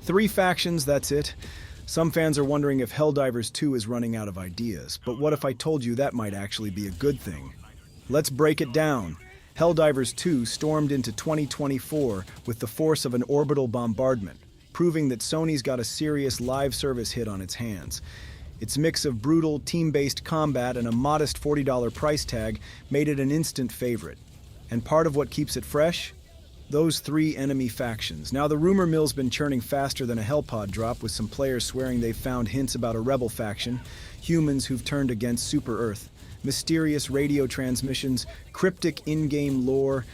3 factions, that's it. Some fans are wondering if Helldivers 2 is running out of ideas, but what if I told you that might actually be a good thing? Let's break it down. Helldivers 2 stormed into 2024 with the force of an orbital bombardment, proving that Sony's got a serious live service hit on its hands. Its mix of brutal, team-based combat and a modest $40 price tag made it an instant favorite. And part of what keeps it fresh? Those 3 enemy factions. Now, the rumor mill's been churning faster than a Hellpod drop, with some players swearing they've found hints about a rebel faction, humans who've turned against Super Earth, mysterious radio transmissions, cryptic in-game lore.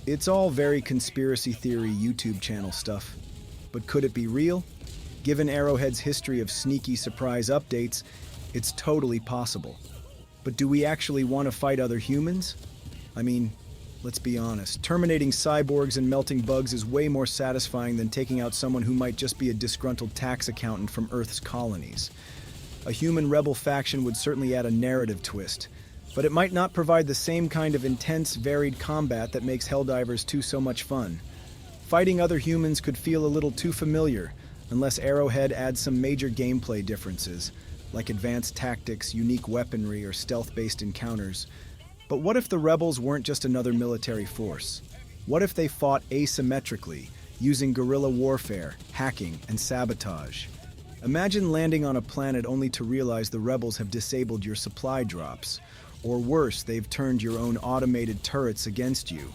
It's all very conspiracy theory YouTube channel stuff. But could it be real? Given Arrowhead's history of sneaky surprise updates, it's totally possible. But do we actually want to fight other humans? I mean, let's be honest, terminating cyborgs and melting bugs is way more satisfying than taking out someone who might just be a disgruntled tax accountant from Earth's colonies. A human rebel faction would certainly add a narrative twist, but it might not provide the same kind of intense, varied combat that makes Helldivers 2 so much fun. Fighting other humans could feel a little too familiar, unless Arrowhead adds some major gameplay differences, like advanced tactics, unique weaponry, or stealth-based encounters. But what if the rebels weren't just another military force? What if they fought asymmetrically, using guerrilla warfare, hacking, and sabotage? Imagine landing on a planet only to realize the rebels have disabled your supply drops, or worse, they've turned your own automated turrets against you.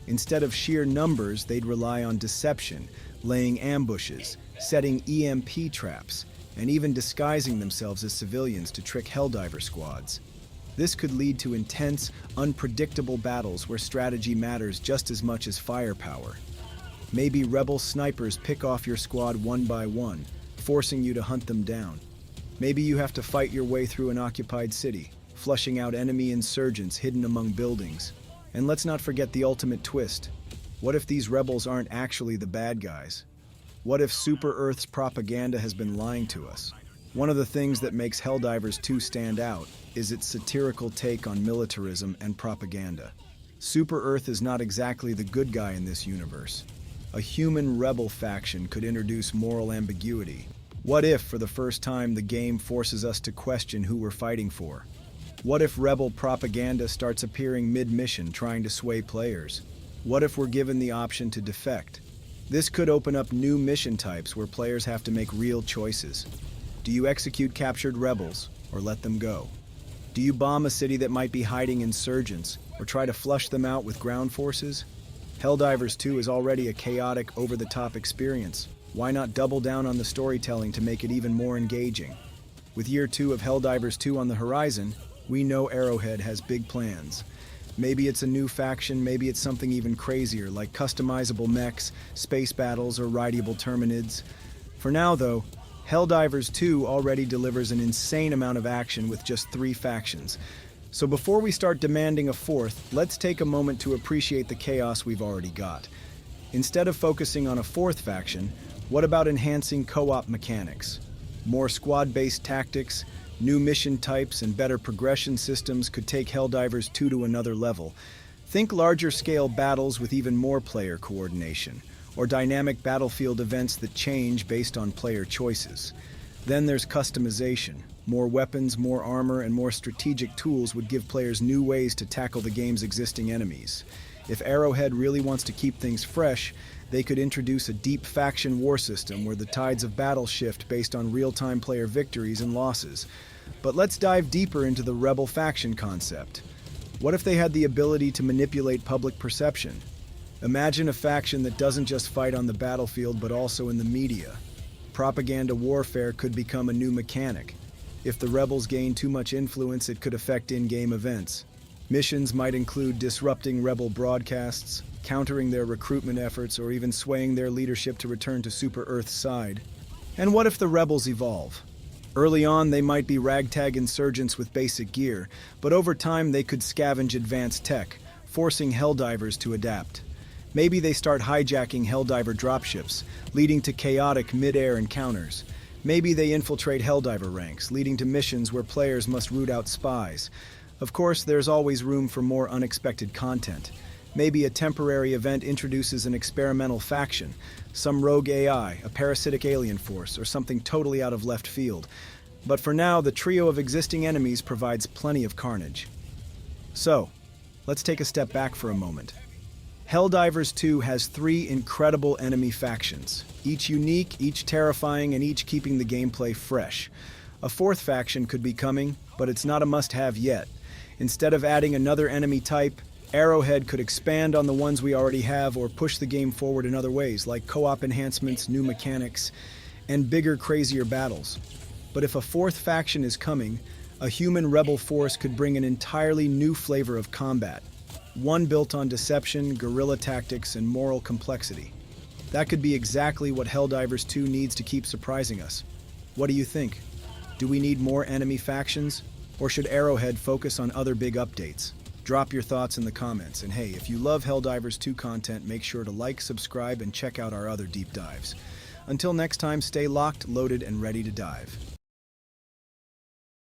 Instead of sheer numbers, they'd rely on deception, laying ambushes, setting EMP traps, and even disguising themselves as civilians to trick Helldiver squads. This could lead to intense, unpredictable battles where strategy matters just as much as firepower. Maybe rebel snipers pick off your squad one by one, forcing you to hunt them down. Maybe you have to fight your way through an occupied city, flushing out enemy insurgents hidden among buildings. And let's not forget the ultimate twist. What if these rebels aren't actually the bad guys? What if Super Earth's propaganda has been lying to us? One of the things that makes Helldivers 2 stand out is its satirical take on militarism and propaganda. Super Earth is not exactly the good guy in this universe. A human rebel faction could introduce moral ambiguity. What if, for the first time, the game forces us to question who we're fighting for? What if rebel propaganda starts appearing mid-mission, trying to sway players? What if we're given the option to defect? This could open up new mission types where players have to make real choices. Do you execute captured rebels, or let them go? Do you bomb a city that might be hiding insurgents, or try to flush them out with ground forces? Helldivers 2 is already a chaotic, over-the-top experience. Why not double down on the storytelling to make it even more engaging? With Year 2 of Helldivers 2 on the horizon, we know Arrowhead has big plans. Maybe it's a new faction, maybe it's something even crazier, like customizable mechs, space battles, or rideable Terminids. For now, though, Helldivers 2 already delivers an insane amount of action with just 3 factions. So before we start demanding a 4th, let's take a moment to appreciate the chaos we've already got. Instead of focusing on a 4th faction, what about enhancing co-op mechanics? More squad-based tactics, new mission types, and better progression systems could take Helldivers 2 to another level. Think larger-scale battles with even more player coordination, or dynamic battlefield events that change based on player choices. Then there's customization. More weapons, more armor, and more strategic tools would give players new ways to tackle the game's existing enemies. If Arrowhead really wants to keep things fresh, they could introduce a deep faction war system where the tides of battle shift based on real-time player victories and losses. But let's dive deeper into the rebel faction concept. What if they had the ability to manipulate public perception? Imagine a faction that doesn't just fight on the battlefield but also in the media. Propaganda warfare could become a new mechanic. If the rebels gain too much influence, it could affect in-game events. Missions might include disrupting rebel broadcasts, countering their recruitment efforts, or even swaying their leadership to return to Super Earth's side. And what if the rebels evolve? Early on, they might be ragtag insurgents with basic gear, but over time they could scavenge advanced tech, forcing Helldivers to adapt. Maybe they start hijacking Helldiver dropships, leading to chaotic mid-air encounters. Maybe they infiltrate Helldiver ranks, leading to missions where players must root out spies. Of course, there's always room for more unexpected content. Maybe a temporary event introduces an experimental faction, some rogue AI, a parasitic alien force, or something totally out of left field. But for now, the trio of existing enemies provides plenty of carnage. So, let's take a step back for a moment. Helldivers 2 has 3 incredible enemy factions, each unique, each terrifying, and each keeping the gameplay fresh. A 4th faction could be coming, but it's not a must-have yet. Instead of adding another enemy type, Arrowhead could expand on the ones we already have or push the game forward in other ways, like co-op enhancements, new mechanics, and bigger, crazier battles. But if a 4th faction is coming, a human rebel force could bring an entirely new flavor of combat. One built on deception, guerrilla tactics, and moral complexity. That could be exactly what Helldivers 2 needs to keep surprising us. What do you think? Do we need more enemy factions? Or should Arrowhead focus on other big updates? Drop your thoughts in the comments, and hey, if you love Helldivers 2 content, make sure to like, subscribe, and check out our other deep dives. Until next time, stay locked, loaded, and ready to dive.